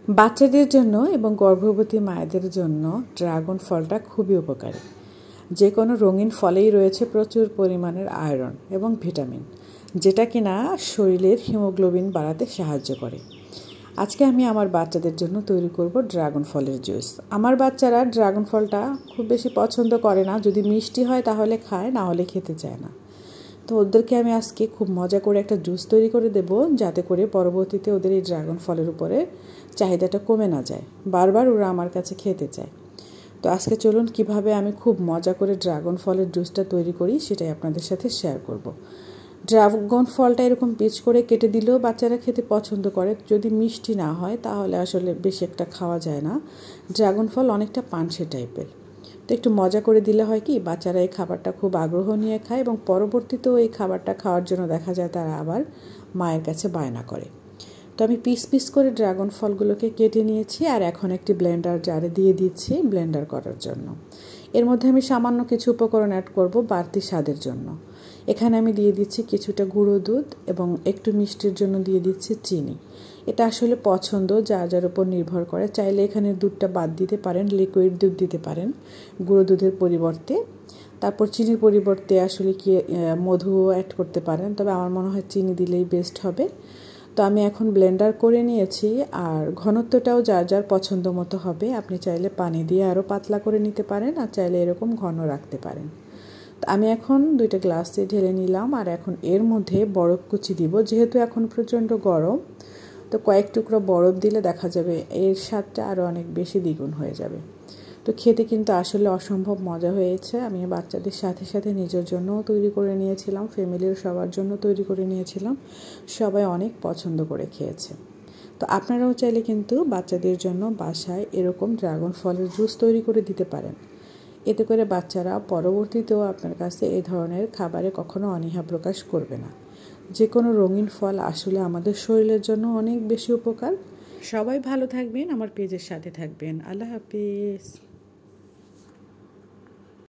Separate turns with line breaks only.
বাচ্চাদের জন্য এবং গর্ভবতী মায়েদের জন্য ড্রাগন ফলটা খুবই উপকারী। যে কোনো রঙিন ফলেই রয়েছে প্রচুর পরিমাণের আয়রন এবং ভিটামিন, যেটা কিনা শরীরের হিমোগ্লোবিন বাড়াতে সাহায্য করে। আজকে আমি আমার বাচ্চাদের জন্য তৈরি করব ড্রাগন ফলের জুস। আমার বাচ্চারা ড্রাগন ফলটা খুব বেশি পছন্দ করে না, যদি মিষ্টি হয় তাহলে খায়, না হলে খেতে চায় না। তো ওদেরকে আমি আজকে খুব মজা করে একটা জুস তৈরি করে দেব, যাতে করে পরবর্তীতে ওদের এই ড্রাগন ফলের উপরে চাহিদাটা কমে না যায়, বারবার ওরা আমার কাছে খেতে চায়। তো আজকে চলুন কিভাবে আমি খুব মজা করে ড্রাগন ফলের জুসটা তৈরি করি সেটাই আপনাদের সাথে শেয়ার করব। ড্রাগন ফলটা এরকম পিচ করে কেটে দিলেও বাচ্চারা খেতে পছন্দ করে। যদি মিষ্টি না হয় তাহলে আসলে বেশি একটা খাওয়া যায় না। ড্রাগন ফল অনেকটা পানসে টাইপের, তো একটু মজা করে দিলে হয় কি, বাচ্চারা এই খাবারটা খুব আগ্রহ নিয়ে খায় এবং পরবর্তীতেও এই খাবারটা খাওয়ার জন্য দেখা যায় তারা আবার মায়ের কাছে বায়না করে। তো আমি পিস পিস করে ড্রাগন ফলগুলোকে কেটে নিয়েছি, আর এখন একটি ব্লেন্ডার জারে দিয়ে দিচ্ছি ব্লেন্ডার করার জন্য। এর মধ্যে আমি সামান্য কিছু উপকরণ অ্যাড করব বাড়তি স্বাদের জন্য। এখানে আমি দিয়ে দিচ্ছি কিছুটা গুঁড়ো দুধ এবং একটু মিষ্টির জন্য দিয়ে দিচ্ছি চিনি। এটা আসলে পছন্দ, যার যার উপর নির্ভর করে। চাইলে এখানে দুধটা বাদ দিতে পারেন, লিকুইড দুধ দিতে পারেন গুঁড়ো দুধের পরিবর্তে। তারপর চিনির পরিবর্তে আসলে কি মধুও অ্যাড করতে পারেন, তবে আমার মনে হয় চিনি দিলেই বেস্ট হবে। তো আমি এখন ব্লেন্ডার করে নিয়েছি, আর ঘনত্বটাও যার যার পছন্দ মতো হবে। আপনি চাইলে পানি দিয়ে আরও পাতলা করে নিতে পারেন, আর চাইলে এরকম ঘন রাখতে পারেন। তো আমি এখন 2টা গ্লাসে ঢেলে নিলাম, আর এখন এর মধ্যে বরফ কুচি দিব। যেহেতু এখন প্রচণ্ড গরম, তো কয়েক টুকরো বরফ দিলে দেখা যাবে এর স্বাদটা আরও অনেক বেশি দ্বিগুণ হয়ে যাবে। তো খেতে কিন্তু আসলে অসম্ভব মজা হয়েছে। আমি বাচ্চাদের সাথে সাথে নিজের জন্যও তৈরি করে নিয়েছিলাম, ফ্যামিলির সবার জন্য তৈরি করে নিয়েছিলাম। সবাই অনেক পছন্দ করে খেয়েছে। তো আপনারাও চাইলে কিন্তু বাচ্চাদের জন্য বাসায় এরকম ড্রাগন ফলের জুস তৈরি করে দিতে পারেন। এতে করে বাচ্চারা পরবর্তীতেও আপনার কাছে এই ধরনের খাবারে কখনো অনীহা প্রকাশ করবে না। যে কোনো রঙিন ফল আসলে আমাদের শরীরের জন্য অনেক বেশি উপকার। সবাই ভালো থাকবেন, আমার পেজের সাথে থাকবেন। আল্লাহ হাফিজ।